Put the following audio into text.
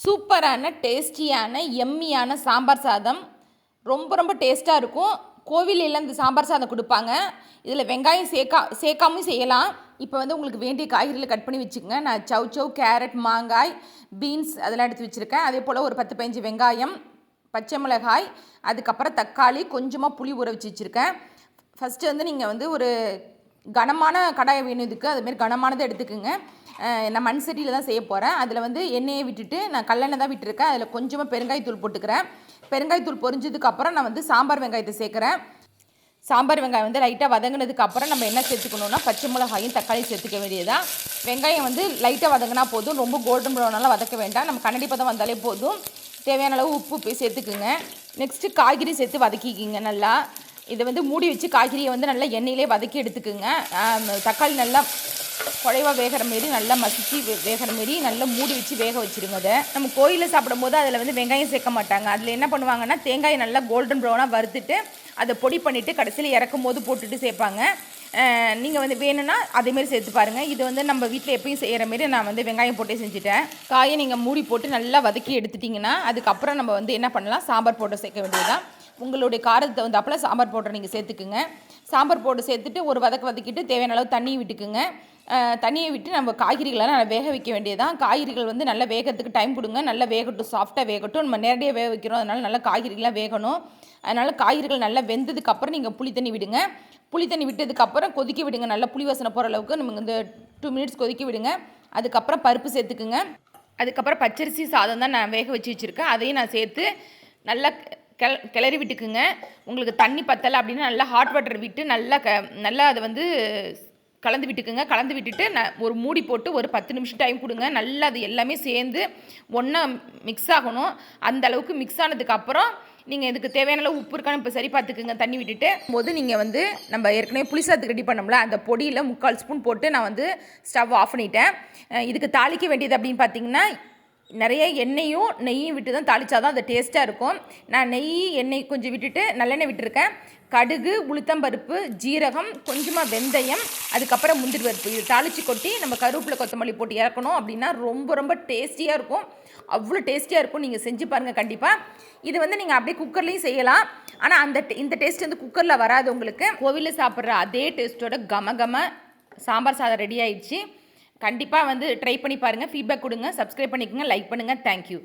சூப்பரான டேஸ்டியான எம்மியான சாம்பார் சாதம் ரொம்ப ரொம்ப டேஸ்ட்டாக இருக்கும். கோவிலெல்லாம் இந்த சாம்பார் சாதம் கொடுப்பாங்க. இதில் வெங்காயம் சேர்க்காமல் செய்யலாம். இப்போ வந்து உங்களுக்கு வேண்டிய காய்கறிகளை கட் பண்ணி வச்சுக்கோங்க. நான் சவ் கேரட், மாங்காய், பீன்ஸ் அதெல்லாம் எடுத்து வச்சுருக்கேன். அதே போல் ஒரு 10-15 வெங்காயம், பச்சை மிளகாய், அதுக்கப்புறம் தக்காளி, கொஞ்சமாக புளி ஊற வச்சு வச்சுருக்கேன். ஃபஸ்ட்டு வந்து நீங்கள் வந்து ஒரு கனமான கடாயை வேணும் இதுக்கு. அதுமாரி கனமானதை எடுத்துக்கோங்க. நான் மண் சட்டியில் தான் செய்ய போகிறேன். அதில் வந்து எண்ணெயை விட்டுட்டு நான் கல்லெண்ணெய் தான் விட்டுருக்கேன். அதில் கொஞ்சமாக பெருங்காயத்தூள் போட்டுக்கிறேன். பெருங்காயத்தூள் பொரிஞ்சதுக்கப்புறம் நான் வந்து சாம்பார் வெங்காயத்தை சேர்க்குறேன். சாம்பார் வெங்காயம் வந்து லைட்டாக வதங்கினதுக்கப்புறம் நம்ம என்ன சேர்த்துக்கணுன்னா பச்சை மிளகாயும் தக்காளி சேர்த்துக்க வேண்டியதான். வெங்காயம் வந்து லைட்டாக வதங்கினா போதும், ரொம்ப கோல்டன் ப்ரௌனாலாம் வதக்க வேண்டாம். நம்ம கண்ணாடி பதம் வந்தாலே போதும். தேவையான அளவு உப்பு சேர்த்துக்குங்க. நெக்ஸ்ட்டு காய்கறி சேர்த்து வதக்கிக்கிங்க நல்லா. இதை வந்து மூடி வச்சு காய்கறியை வந்து நல்லா எண்ணெயிலே வதக்கி எடுத்துக்குங்க. தக்காளி நல்லா குழைவாக வேகிற மாரி நல்லா மசிச்சு வேகிற மாரி நல்லா மூடி வச்சு வேக வச்சுருங்க. அதை நம்ம கோயிலில் சாப்பிடும்போது அதில் வந்து வெங்காயம் சேர்க்க மாட்டாங்க. அதில் என்ன பண்ணுவாங்கன்னா தேங்காயை நல்லா கோல்டன் ப்ரௌனாக வறுத்துட்டு அதை பொடி பண்ணிவிட்டு கடைசியில் இறக்கும் போது போட்டுட்டு சேர்ப்பாங்க. நீங்கள் வந்து வேணும்னா அதேமாரி சேர்த்து பாருங்கள். இது வந்து நம்ம வீட்டில் எப்பயும் செய்கிற மாரி நான் வந்து வெங்காயம் போட்டே செஞ்சுட்டேன். காயை நீங்கள் மூடி போட்டு நல்லா வதக்கி எடுத்துட்டிங்கன்னா அதுக்கப்புறம் நம்ம வந்து என்ன பண்ணலாம், சாம்பார் பவுடர் சேர்க்க வேண்டியதுதான். உங்களுடைய காரத்தை தகுந்தாப்பில் சாம்பார் பவுடர் நீங்கள் சேர்த்துக்குங்க. சாம்பார் பவுடர் சேர்த்துட்டு ஒரு வதக்கிட்டு தேவையான அளவு தண்ணி விட்டுக்குங்க. தண்ணியை விட்டு நம்ம காய்கறிகளெல்லாம் நல்லா வேக வைக்க வேண்டியதான். காய்கறிகள் வந்து நல்லா வேகிறதுக்கு டைம் கொடுங்க. நல்லா வேகட்டும், சாஃப்டாக வேகட்டும். நம்ம நேரடியாக வேக வைக்கிறோம், அதனால் நல்லா காய்கறிகள்லாம் வேகணும். அதனால் காய்கறிகள் நல்லா வெந்ததுக்கப்புறம் நீங்கள் புளி தண்ணி விடுங்க. புளி தண்ணி விட்டதுக்கப்புறம் கொதிக்க விடுங்க. நல்லா புளி வாசனை போகிற அளவுக்கு நமக்கு இந்த 2 மினிட்ஸ் கொதிக்க விடுங்க. அதுக்கப்புறம் பருப்பு சேர்த்துக்குங்க. அதுக்கப்புறம் பச்சரிசி சாதம் தான் நான் வேக வச்சு வச்சுருக்கேன். அதையும் நான் சேர்த்து நல்லா கிளறி விட்டுக்குங்க. உங்களுக்கு தண்ணி பத்தலை அப்படின்னா நல்லா ஹாட் வாட்டர் விட்டு நல்லா அதை வந்து கலந்து விட்டுக்குங்க. கலந்து விட்டுட்டு ஒரு மூடி போட்டு ஒரு 10 நிமிஷம் டைம் கொடுங்க. நல்லா அது எல்லாமே சேர்ந்து ஒன்றா மிக்ஸ் ஆகணும். அந்த அளவுக்கு மிக்ஸ் ஆனதுக்கப்புறம் நீங்கள் இதுக்கு தேவையான அளவு உப்பு இருக்கான்னு இப்போ சரி பார்த்துக்குங்க. தண்ணி விட்டுட்டு போது நீங்கள் வந்து நம்ம ஏற்கனவே புளிசாதத்துக்கு ரெடி பண்ணோம்ல, அந்த பொடியில் 3/4 ஸ்பூன் போட்டு நான் வந்து ஸ்டவ் ஆஃப் பண்ணிட்டேன். இதுக்கு தாளிக்க வேண்டியது அப்படின்னு பார்த்தீங்கன்னா நிறைய எண்ணெயும் நெய்யும் விட்டு தான் தாளித்தாதான் அது டேஸ்ட்டாக இருக்கும். நான் எண்ணெய் கொஞ்சம் விட்டுட்டு நல்லெண்ணெய் விட்டுருக்கேன். கடுகு, உளுத்தம்பருப்பு, ஜீரகம், கொஞ்சமாக வெந்தயம், அதுக்கப்புறம் முந்திரி பருப்பு இது தாளித்து கொட்டி நம்ம கருவேப்பிலை கொத்தமல்லி போட்டு இறக்கணும் அப்படின்னா ரொம்ப ரொம்ப டேஸ்டியாக இருக்கும். அவ்வளோ டேஸ்டியாக இருக்கும். நீங்கள் செஞ்சு பாருங்கள் கண்டிப்பாக. இது வந்து நீங்கள் அப்படியே குக்கர்லேயும் செய்யலாம். ஆனால் இந்த டேஸ்ட் வந்து குக்கரில் வராது உங்களுக்கு. கோவிலில் சாப்பிட்ற அதே டேஸ்ட்டோட கம சாம்பார் சாதம் ரெடி ஆயிடுச்சு. கண்டிப்பாக வந்து ட்ரை பண்ணி பாருங்கள். ஃபீட்பேக் கொடுங்க. சப்ஸ்கிரைப் பண்ணிக்கோங்க. லைக் பண்ணுங்கள். தேங்க்யூ.